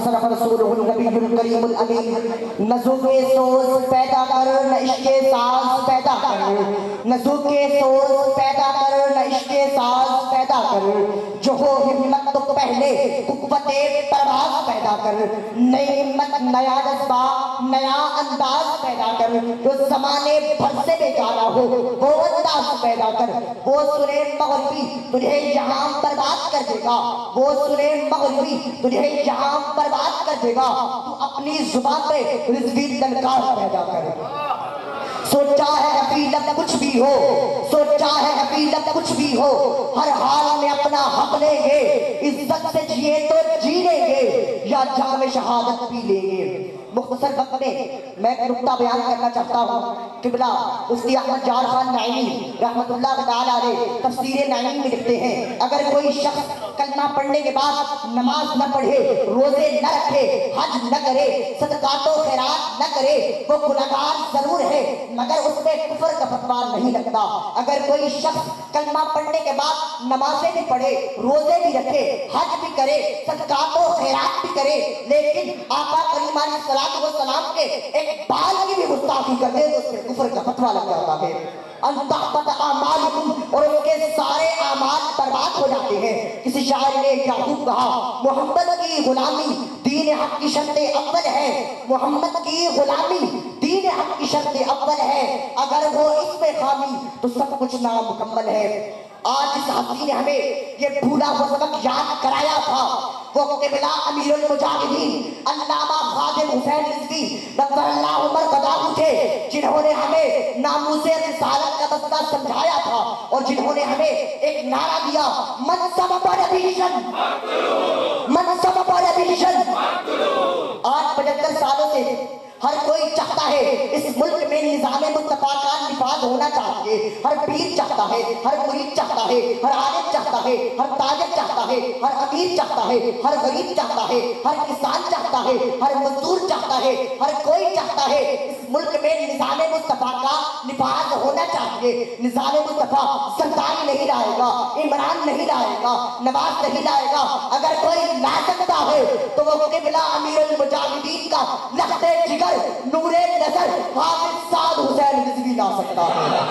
صدق رسولہ النبی الکریم الامین. نہ ذوق سوز پیدا کر نہ عشق ساز پیدا کر, نہ ذوق سوز پیدا کر نہ عشق ساز پیدا کر, جو ہو ہمت تو پہلے قوت پرواز پیدا کر, نئی ہمت نیا جذبہ نیا انداز پیدا کر, جو زمانے بھر سے بیچارہ ہو وہ انداز پیدا کر. وہ سنے مغربی تجھے یہاں برباد کر دے گا, وہ سنے مغربی تجھے یہاں برباد کر دے گا, تو اپنی زبان پہ رضوی للکار پیدا کر. سوچا ہے ابھی لب کچھ بھی ہو, سوچا ہے ابھی لب کچھ بھی ہو, ہر حال میں اپنا حق لیں گے, عزت سے جیے تو جی لیں گے یا جام شہادت پی لیں گے. مختصر وقت میں میں ایک نقطہ بیان کرنا چاہتا ہوں. قبلہ مفتی احمد جعفر خان نعیمی رحمۃ اللہ تعالیٰ علیہ تفسیر نعیم میں لکھتے ہیں, اگر کوئی شخص کلمہ پڑھنے کے بعد نماز نہ پڑھے, روزے نہ رکھے, حج نہ کرے, صدقات و خیرات نہ کرے, وہ گنہگار ضرور ہے مگر اس پہ کفر کا فتویٰ نہیں لگتا. اگر کوئی شخص کلمہ پڑھنے کے بعد نمازیں بھی پڑھے, روزے بھی رکھے, حج بھی کرے, صدقات و خیرات بھی کرے, لیکن آقا کریم علیہ السلام کے ایک بال کی بھی گستاخی کر دے تو اس پہ کفر کا فتویٰ لگ جاتا ہے. انتحبط اعمالکم, اور ان کے سارے اعمال برباد ہو جاتے ہیں. کسی شاعر نے کیا خوب کہا, محمد کی غلامی دین حق کی شرط اول ہے, محمد کی غلامی دین حق کی شرط اول ہے, اگر وہ اس میں خامی تو سب کچھ نامکمل ہے. آج اس ہستی نے ہمیں یہ بھولا ہوا سبق یاد کرایا تھا. وہ قبلہ امیر المجاہدین علامہ خادم حسین رضوی نور اللہ عمر قضاہ تھے, جنہوں نے ہمیں ناموس رسالت کا مسئلہ سمجھایا تھا, اور جنہوں نے ہمیں ایک نعرہ دیا, من سبب ریویژن, من سبب ریویژن. آج 75 سالوں سے ہر کوئی چاہتا ہے اس ملک میں نظام مصطفیٰ کا نفاذ ہونا چاہیے. ہر پیر چاہتا ہے, ہر مرید چاہتا ہے, ہر عالم چاہتا ہے, ہر تاجر چاہتا ہے, ہر امیر چاہتا ہے, ہر غریب چاہتا ہے, ہر کسان چاہتا ہے, ہر مزدور چاہتا ہے, ہر کوئی چاہتا ہے اس ملک میں نظام مصطفیٰ کا نفاذ ہونا چاہیے. نظام مصطفیٰ سرداری نہیں لائے گا, عمران نہیں لائے گا, نواز نہیں لائے گا. اگر کوئی لا سکتا ہے تو وہ قبلہ امیر المجاہدین کا لخت جگر نور نظر حافظ سعد حسین رضوی لا سکتا ہے.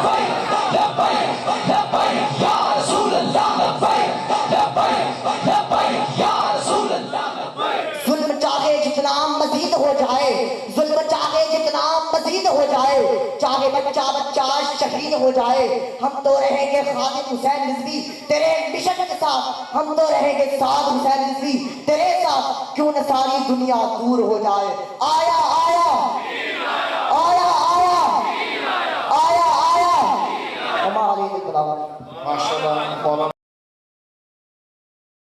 ظلم چاہے جتنا مزید ہو جائے, ظلم چاہے جتنا مزید ہو جائے, چاہے بچہ بچہ شہید ہو جائے, ہم تو رہیں گے خالد حسین رضوی تیرے مشن کے ساتھ, ہم تو رہیں گے سعد حسین رضوی تیرے ساتھ, کیوں نہ ساری دنیا دور ہو جائے. آیا آیا آیا آیا آیا آیا ہمارے. ماشاء اللہ.